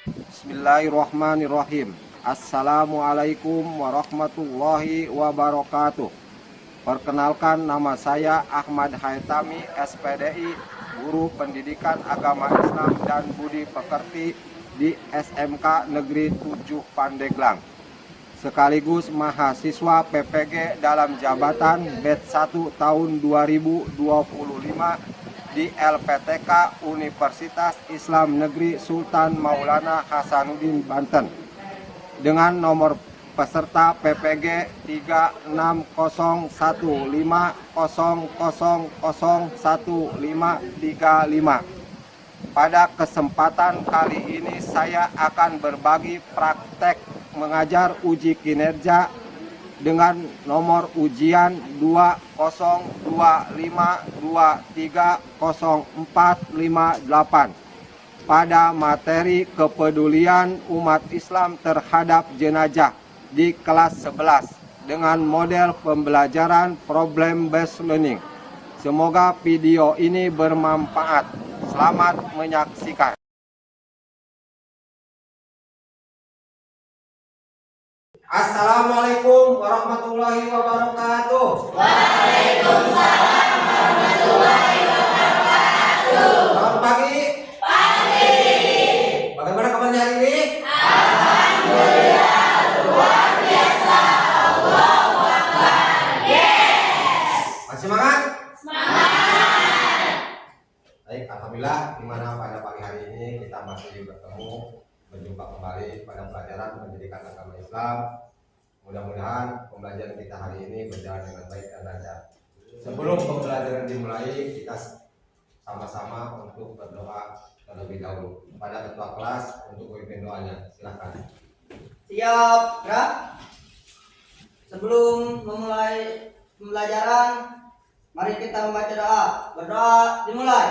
Bismillahirrahmanirrahim. Assalamualaikum warahmatullahi wabarakatuh. Perkenalkan, nama saya Ahmad Haitami, SPDI, Guru Pendidikan Agama Islam dan Budi Pekerti di SMK Negeri 7 Pandeglang, sekaligus mahasiswa PPG dalam jabatan batch 1 tahun 2025 di LPTK Universitas Islam Negeri Sultan Maulana Hasanuddin Banten, dengan nomor peserta PPG 360150001535. Pada kesempatan kali ini saya akan berbagi praktek mengajar uji kinerja dengan nomor ujian 2025230458 pada materi kepedulian umat Islam terhadap jenazah di kelas 11 dengan model pembelajaran problem based learning. Semoga video ini bermanfaat. Selamat menyaksikan. Assalamualaikum warahmatullahi wabarakatuh. Waalaikumsalam warahmatullahi wabarakatuh. Selamat pagi. Pagi. Bagaimana kabarnya hari ini? Alhamdulillah, luar biasa. Allahu Akbar. Yes. Masih semangat? Semangat. Baik, alhamdulillah, dimana pada pagi hari ini kita masih berjumpa kembali pada pelajaran pendidikan agama Islam. Mudah-mudahan pembelajaran kita hari ini berjalan dengan baik dan lancar. Sebelum pembelajaran dimulai, kita sama-sama untuk berdoa terlebih dahulu pada ketua kelas untuk memimpin doanya. Silakan. Siap, ya. Sebelum memulai pembelajaran, mari kita membaca doa. Berdoa dimulai.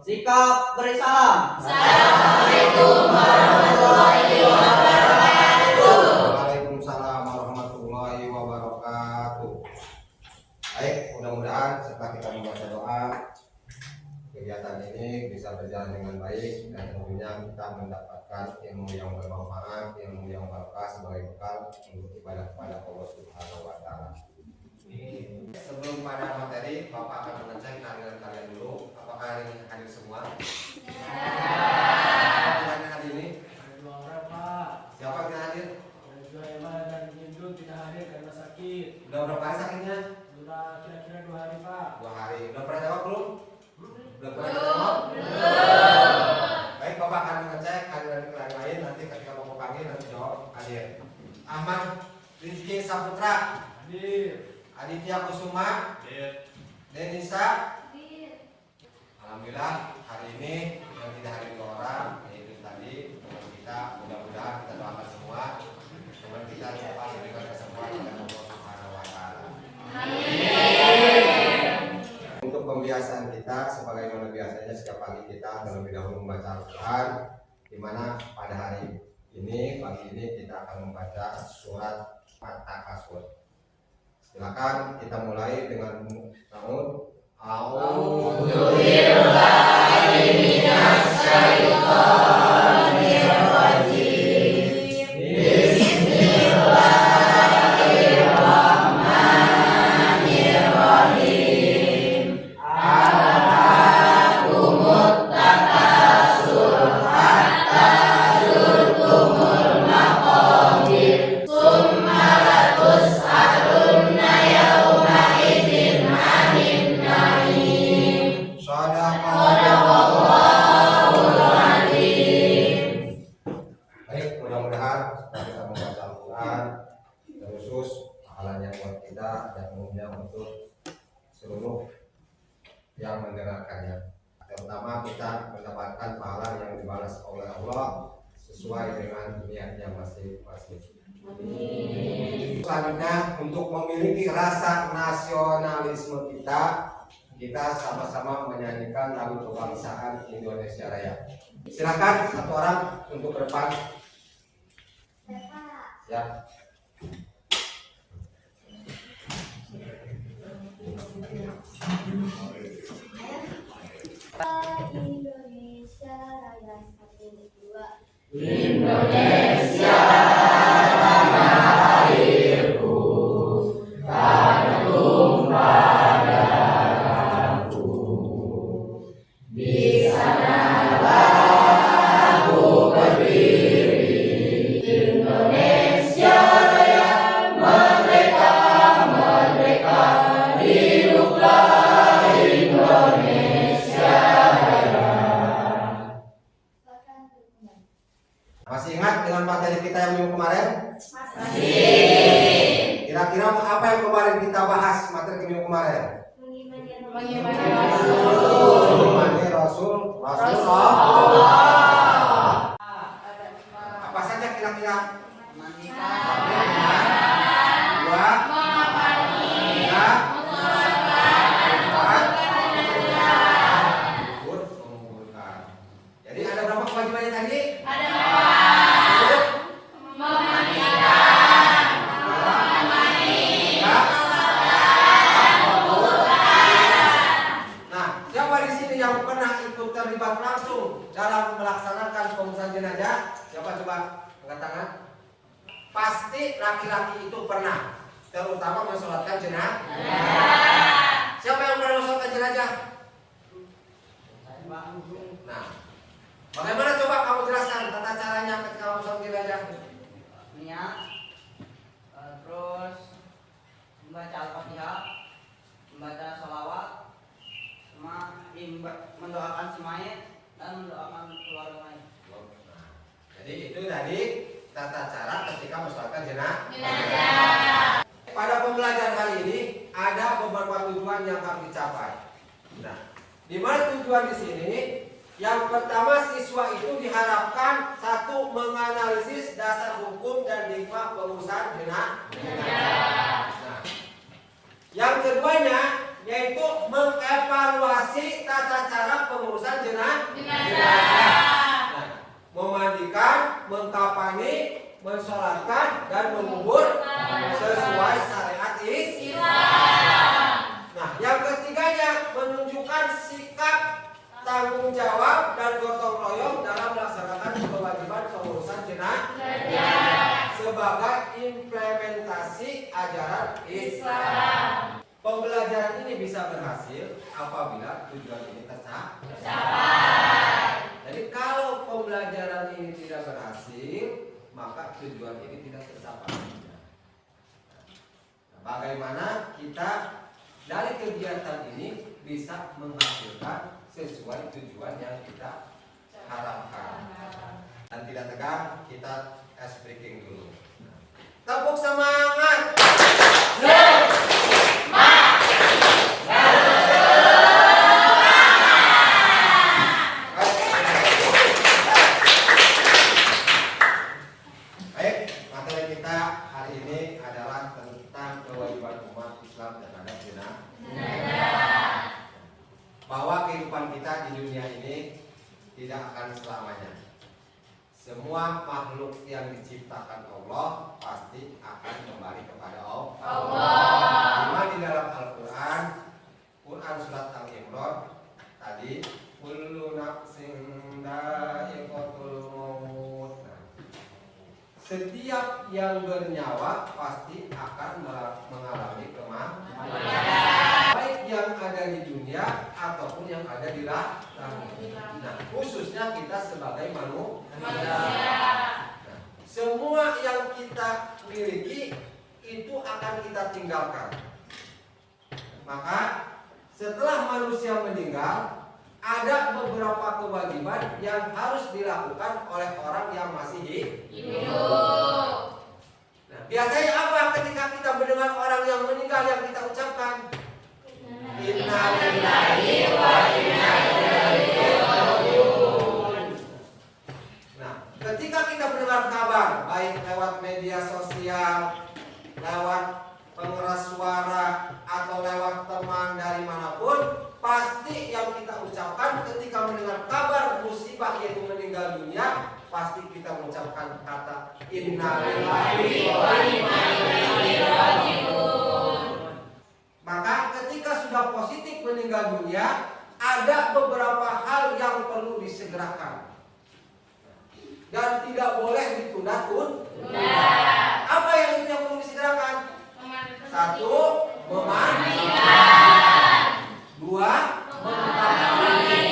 Sikap beri salam. Assalamualaikum warahmatullahi wabarakatuh. Waalaikumsalam warahmatullahi wabarakatuh. Baik, mudah-mudahan setelah kita membaca doa, kegiatan ini bisa berjalan dengan baik dan tentunya kita mendapatkan ilmu yang bermanfaat, ilmu yang barokah sebagai bekal untuk ibadah kepada Allah Subhanahu wa taala. Sebelum pada materi, Bapak akan mengecek kehadiran kalian dulu. Apakah hari ini hadir semua? Hadir hari ini? Ada 2 orang, Pak. Siapa yang hadir? Ada Juhaima dan Jindul tidak hadir karena sakit. Udah berapa hari sakitnya? Sudah kira-kira 2 hari, Pak. 2 hari. Udah pernah jawab belum? Belum pernah Belum. jawab? Belum. Baik, Bapak akan mengecek kehadiran kalian lain. Nanti ketika Bapak panggil nanti jawab hadir. Ahmad Rizky Saputra, Hadir. Aditya Kusuma, Denisa. Alhamdulillah hari ini yang tidak hadir 2 orang, yaitu tadi teman kita. Mudah-mudahan kita doakan semua teman kita dapat diberikan kesempatan dari Allah Subhanahu wa taala. Untuk pembiasaan kita, sebagaimana biasanya setiap pagi kita terlebih dahulu membaca Al-Quran, di mana pada hari ini, pagi ini kita akan membaca surat At-Takasur. Silakan kita mulai dengan namun baik, mudah-mudahan setelah kita membaca Al-Quran, terkhusus pahalanya buat kita dan umumnya untuk seluruh yang mendengarkannya. Terutama kita mendapatkan pahala yang dibalas oleh Allah sesuai dengan niatnya masing-masing. Selanjutnya, untuk memiliki rasa nasionalisme kita sama-sama menyanyikan lagu kebangsaan Indonesia Raya. Silakan satu orang untuk ke depan. Ya. Indonesia Raya 1, 2. Indonesia airku, tanah tumpah darahku. Di sanalah aku berdiri. Indonesia Raya, merdeka, merdeka, hiduplah Indonesia Raya. Masih ingat dengan materi kita yang minggu kemarin? Masih. Kira-kira apa yang kemarin kita bahas materi minggu kemarin? Mengimani Rasul. Mengimani Rasulullah. Apa saja kira-kira? Dua, tiga, empat, mengumpulkan. Jadi ada berapa kewajibannya tadi? Terlibat langsung dalam melaksanakan pengurusan jenazah. Siapa coba angkat tangan? Pasti laki-laki itu pernah, terutama mensolatkan jenazah. Siapa yang pernah mensolatkan jenazah? Nah, bagaimana coba kamu jelaskan tata caranya ketika mensolatkan jenazah? Niat, terus membaca Al-Fatihah, membaca sholawat, sama mendoakan si mayit dan mendoakan keluarga mayit. Jadi itu tadi tata cara ketika mensolatkan jenazah. Pada pembelajaran kali ini ada beberapa tujuan yang harus dicapai. Nah, di mana tujuan di sini? Yang pertama, siswa itu diharapkan satu, menganalisis dasar hukum dan hikmah pengurusan jenazah. Nah, yang keduanya yaitu mengevaluasi tata cara pengurusan jenazah. Nah, memandikan, mengkafani, mensolatkan dan mengubur sesuai syariat Islam. Nah, yang ketiganya menunjukkan sikap tanggung jawab dan gotong royong dalam melaksanakan kewajiban pengurusan jenazah sebagai implementasi ajaran Islam. Pembelajaran ini bisa berhasil apabila tujuan ini tercapai. Jadi kalau pembelajaran ini tidak berhasil, maka tujuan ini tidak tercapai. Nah, bagaimana kita dari kegiatan ini bisa menghasilkan sesuai tujuan yang kita harapkan. Dan tidak tegang, kita ice breaking dulu. Tepuk semangat. Baik, materi kita hari ini adalah tentang kewajiban umat Islam terhadap jenazah. Bahwa kehidupan kita di dunia ini tidak akan selamanya. Semua makhluk yang diciptakan Allah pasti akan kembali kepada Allah. Di dalam Al-Quran, Quran surat Al-Imran tadi, kullu nafsin dha'iqatul maut. Setiap yang bernyawa pasti akan mengalami kematian, baik yang ada di dunia ataupun yang ada di langit. Nah, khususnya kita sebagai manusia. Nah, semua yang kita miliki itu akan kita tinggalkan. Maka setelah manusia meninggal, ada beberapa kewajiban yang harus dilakukan oleh orang yang masih hidup. Nah, biasanya apa ketika kita mendengar orang yang meninggal yang kita ucapkan? Inna lillahi wa inna ilaihi raji'un. Nah, ketika lewat media sosial, lewat pengeras suara, atau lewat teman dari manapun, pasti yang kita ucapkan ketika mendengar kabar musibah yaitu meninggal dunia, pasti kita mengucapkan kata innalillahi wa inna ilaihi raji'un. Maka ketika sudah positif meninggal dunia, ada beberapa hal yang perlu disegerakan dan tidak boleh ditunda-tunda. Apa yang perlu disegerakan? Satu, memandikan. Dua, mengkafani.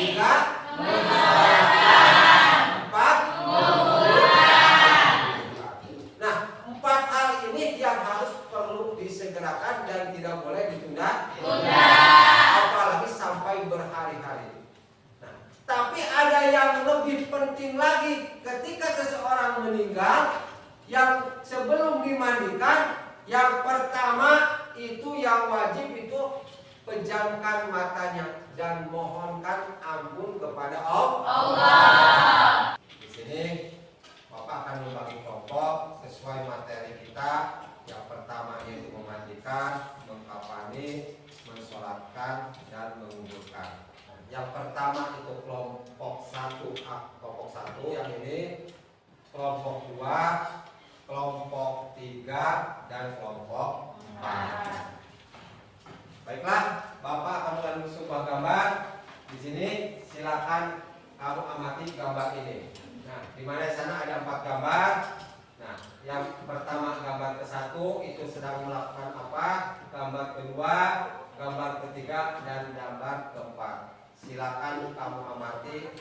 Tiga, mensolatkan. Empat, menguburkan. Nah, 4 hal ini yang harus perlu disegerakan dan tidak boleh ditunda-tunda, apalagi sampai berhari-hari. Nah, tapi ada yang lebih penting lagi ketika seseorang meninggal, yang sebelum dimandikan, yang pertama itu yang wajib itu pejamkan matanya dan mohonkan ampun kepada Allah. Di sini Bapak akan membagi kelompok sesuai materi kita. Yang pertama yaitu memandikan, mengkafani, mensolatkan, dan menguburkan. Yang pertama itu kelompok 1, yang ini kelompok 2, kelompok 3, dan kelompok 4. Baiklah, Bapak akan menunjukkan sebuah gambar. Di sini silakan kamu amati gambar ini. Nah, di mana di sana ada 4 gambar. Nah, yang pertama gambar ke-1 itu sedang melakukan apa? Gambar kedua, gambar ketiga, dan gambar keempat. Silakan kamu amati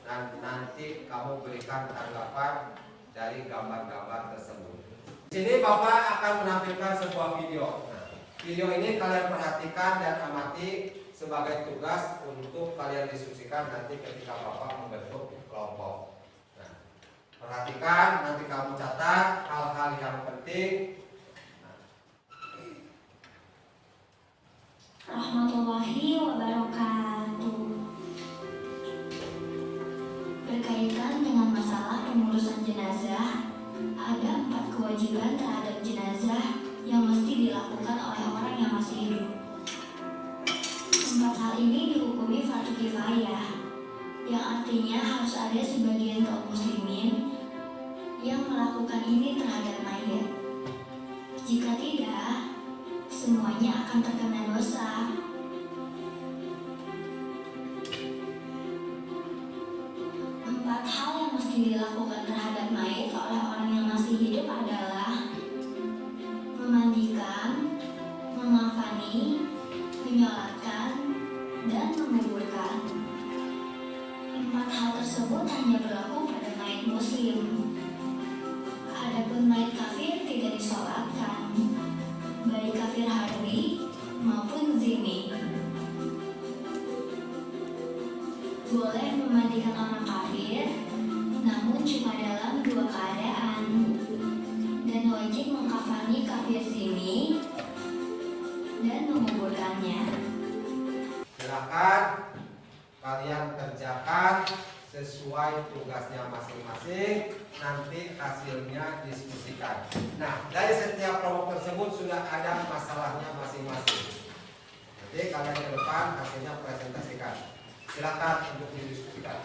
dan nanti kamu berikan tanggapan dari gambar-gambar tersebut. Di sini Bapak akan menampilkan sebuah video. Nah, video ini kalian perhatikan dan amati sebagai tugas untuk kalian diskusikan nanti ketika Bapak membentuk kelompok. Nah, perhatikan, nanti kamu catat hal-hal yang penting. Rahmatullahi wabarakatuh. Berkaitan dengan masalah pengurusan jenazah, ada 4 kewajiban terhadap jenazah yang mesti dilakukan oleh orang yang masih hidup. 4 hal ini dihukumi fardu kifayah, yang artinya harus ada sebagian kaum muslimin yang melakukan ini terhadap mayat. Jika tidak, semuanya akan terkena dosa. 4 hal yang mesti dilakukan terhadap mayat oleh orang yang masih hidup adalah memandikan, mengkafani, menyolatkan, dan menguburkan. 4 hal tersebut hanya berlaku pada mayat muslim. Adapun mayat kafir tidak disolatkan, baik kafir harbi maupun zimmi. Boleh memandikan orang kafir, namun cuma dalam 2 keadaan, dan wajib mengkafani kafir zimmi dan menguburkannya. Silakan kalian kerjakan sesuai tugasnya masing-masing, nanti hasilnya diskusikan. Nah, dari setiap kelompok tersebut sudah ada masalahnya masing-masing. Nanti kalian ke depan hasilnya presentasikan. Silakan untuk didiskusikan.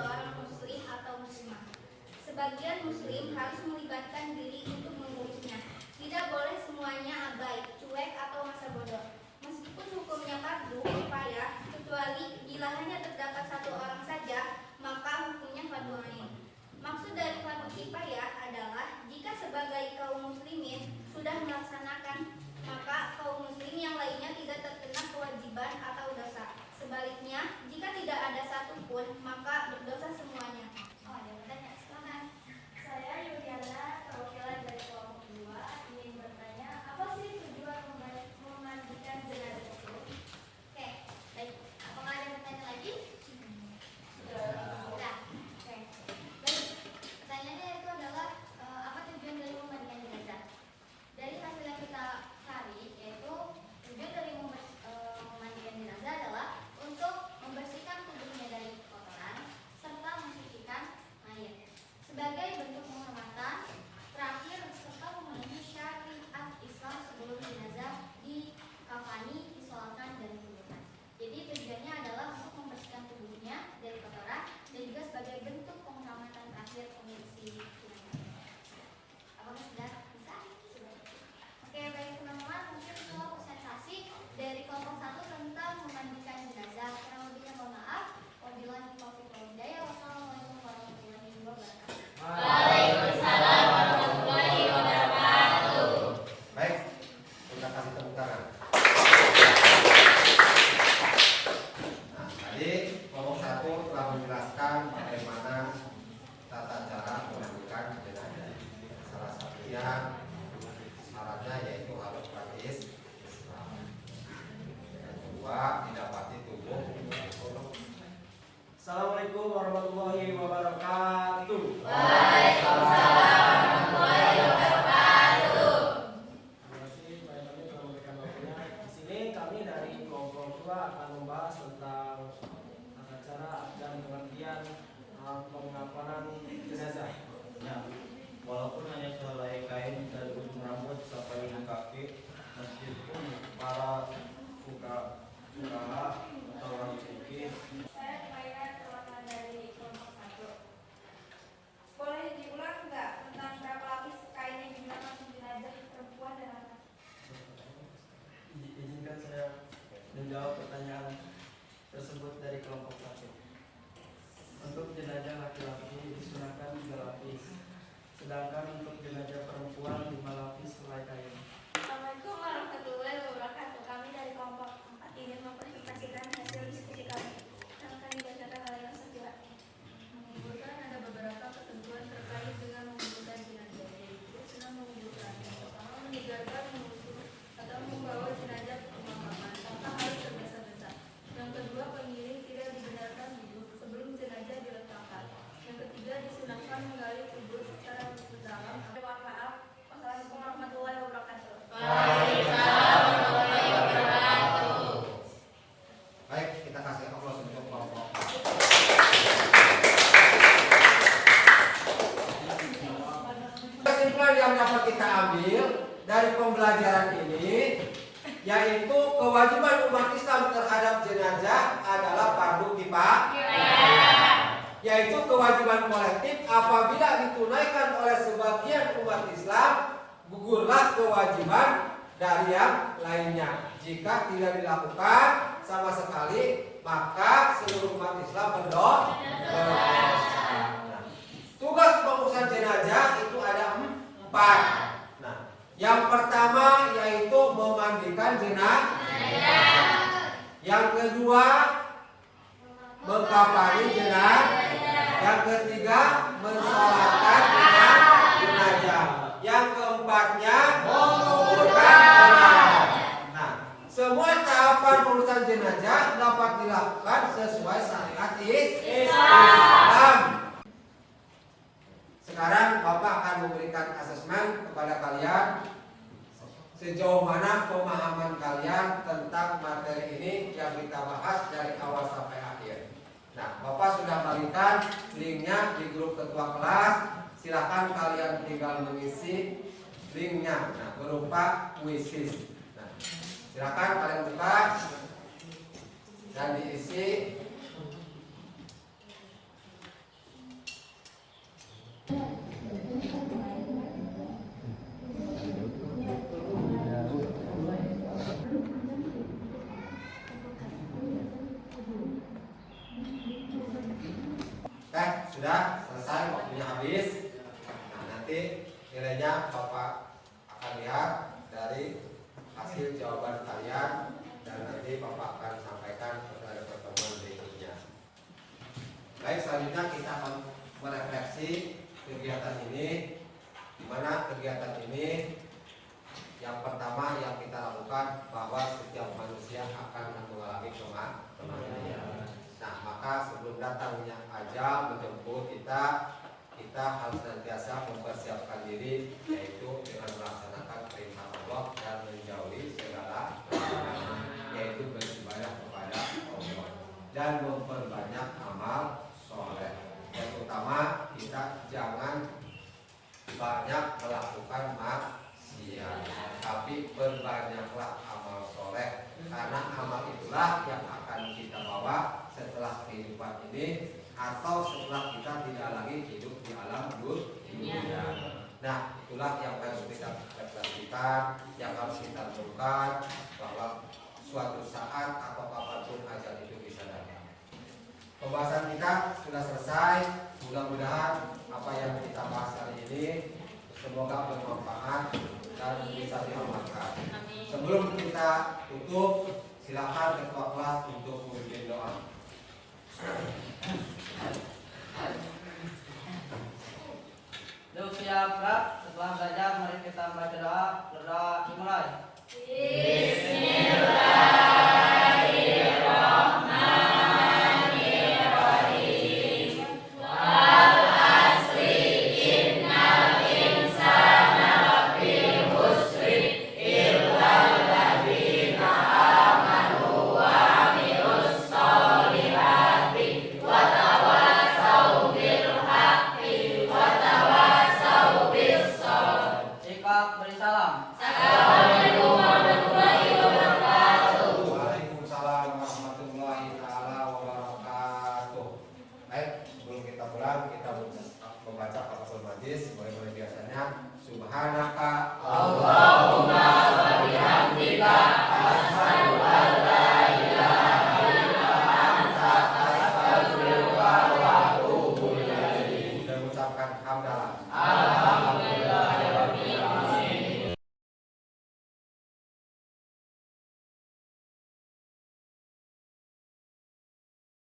seorang muslim atau muslimah. Sebagian muslim harus melibatkan diri untuk mengurusnya. Tidak boleh semuanya abai, cuek atau masa bodoh. Meskipun hukumnya fardu kifayah, kecuali bila hanya terdapat satu orang saja, maka hukumnya fardu ain. Maksud dari fardu kifayah adalah jika sebagai kaum muslimin sudah melaksanakan, maka kaum muslim yang lainnya tidak terkena kewajiban atau dosa. Sebaliknya, jika tidak ada satupun, maka berdosa semuanya. Oh, ada pertanyaan, silakan. Saya Yuliana, perwakilan dari kelompok 2, ingin bertanya, apa sih tujuan memandikan jenazah itu? Oke, baik. Apakah ada pertanyaan lagi? Sudah. Oke. Baik. Pertanyaannya itu adalah apa tujuan dari memandikan jenazah? Dari hasil yang kita cari, yaitu tujuan dari memandikan jenazah adalah untuk membersihkan tubuhnya dari kotoran serta mensucikan mayat sebagai bentuk penghormatan terakhir serta memenuhi syariat Islam sebelum jenazah dikafani, disolatkan dan dikuburkan. Jadi tujuannya adalah untuk membersihkan tubuhnya dari kotoran dan juga sebagai bentuk penghormatan terakhir pengisi jenazah. Apakah sudah bisa? Sudah. Oke, baik teman-teman, mungkin setelah presentasi dari kelompok 1 tentang memandikan jenazah. Kurang lebihnya mohon maaf. Wabillahi taufiq wal hidayah. Wassalamualaikum warahmatullahi wabarakatuh. Waalaikumsalam warahmatullahi wabarakatuh. Baik, kita kasih tepuk tangan. Nah, tadi kelompok 1 telah menjelaskan bagaimana tata cara memandikan jenazah. Salah satunya syaratnya yaitu harus praktis Islam. Yang kedua, didapati tubuh. Assalamualaikum warahmatullahi wabarakatuh. Waalaikumsalam warahmatullahi wabarakatuh. Terima kasih Pak Imam telah memberikan waktunya. Di sini kami dari kelompok 2 akan membahas tentang tata cara dan pengertian pengapanan jenazah. Ya, walaupun hanya sehelai kain dari ujung rambut sampai ujung kaki, meskipun para fuqaha atau orang fikih Saya Maira, perwakilan dari kelompok 1. Boleh diulang nggak tentang berapa lapis kain yang digunakan untuk jenazah perempuan dan anak? izinkan saya menjawab pertanyaan tersebut dari kelompok 1. Untuk jenazah laki-laki disunahkan 3 lapis, sedangkan untuk jenazah perempuan 5 lapis helai kain. Assalamualaikum warahmatullahi wabarakatuh. Kami dari kelompok 4 ingin mempresentasikan hasil diskusi kami. Yang akan dibacakan oleh yang sebelah. Mengumpulkan ada beberapa ketentuan terkait dengan mengumpulkan jenazah, yaitu senang mengumpulkan. Yang pertama, meninggalkan mengusung atau membawa jenazah ke pemakaman tanpa harus tergesa-gesa. Yang kedua, pengiring tidak dibenarkan duduk sebelum jenazah diletakkan. Yang ketiga, disunahkan menggali kubur secara mendalam. Mohon maaf. Wassalamualaikum warahmatullahi wabarakatuh. Waalaikumsalam warahmatullahi wabarakatuh. Baik, kita kasih aplaus untuk kelompok. Kesimpulan yang dapat kita ambil dari pembelajaran ini yaitu kewajiban umat Islam terhadap jenazah adalah fardu kifayah, yaitu kewajiban kolektif. Apabila ditunaikan oleh sebagian umat Islam, gugurlah kewajiban dari yang lainnya. Jika tidak dilakukan sama sekali, maka seluruh umat Islam berdosa. Nah, tugas pengurusan jenazah itu ada 4. Nah, yang pertama yaitu memandikan jenazah. Yang kedua, mengkafani jenazah. Yang ketiga, mensolatkan jenazah. Yang keempatnya, menguburkan jenazah. Nah, semua tahapan pengurusan jenazah dapat dilakukan sesuai syariat Islam. Sekarang Bapak akan memberikan asesmen kepada kalian sejauh mana pemahaman kalian tentang materi ini yang kita bahas dari awal sampai akhir. Nah, Bapak sudah bagikan linknya di grup ketua kelas. Silakan kalian tinggal mengisi linknya. Nah, berupa quizzes. Nah, silakan kalian buka dan diisi. sudah selesai, waktunya habis. Nah, nanti nilainya Bapak akan lihat dari hasil jawaban kalian dan nanti Bapak akan sampaikan pada pertemuan berikutnya. Baik, selanjutnya kita akan merefleksi kegiatan ini, di mana kegiatan ini yang pertama yang kita lakukan bahwa setiap manusia akan mengalami kematian. Nah, maka sebelum datangnya ajal menjemput kita harus senantiasa mempersiapkan diri, yaitu dengan melaksanakan perintah Allah dan menjauhi segala yaitu beribadah kepada Allah dan memperbanyak amal soleh. Yang utama kita jangan banyak melakukan maksiat, tapi perbanyaklah amal soleh, karena amal itulah yang akan kita bawa setelah kehidupan ini atau setelah kita tidak lagi hidup di alam dunia. Nah, itulah yang harus kita refleksikan, yang harus kita lakukan, bahwa suatu saat atau kapanpun ajal itu bisa datang. Pembahasan kita sudah selesai. Mudah-mudahan apa yang kita bahas hari ini semoga bermanfaat dan bisa diamalkan. Sebelum kita tutup, silakan ketua kelas untuk memimpin doa. Yuk siap, Kak. Setelah belajar, mari kita membaca doa. Berdoa dimulai. Sikap beri salam. Waalaikumsalam warahmatullahi taala wabarakatuh. Baik, sebelum kita pulang kita membaca kafaratul majlis mulai biasanya. Subhanaka Allahumma wa bihamdika asyhadu an la ilaha illa anta astaghfiruka wa atubu ilaik. Dan mengucapkan hamdalah.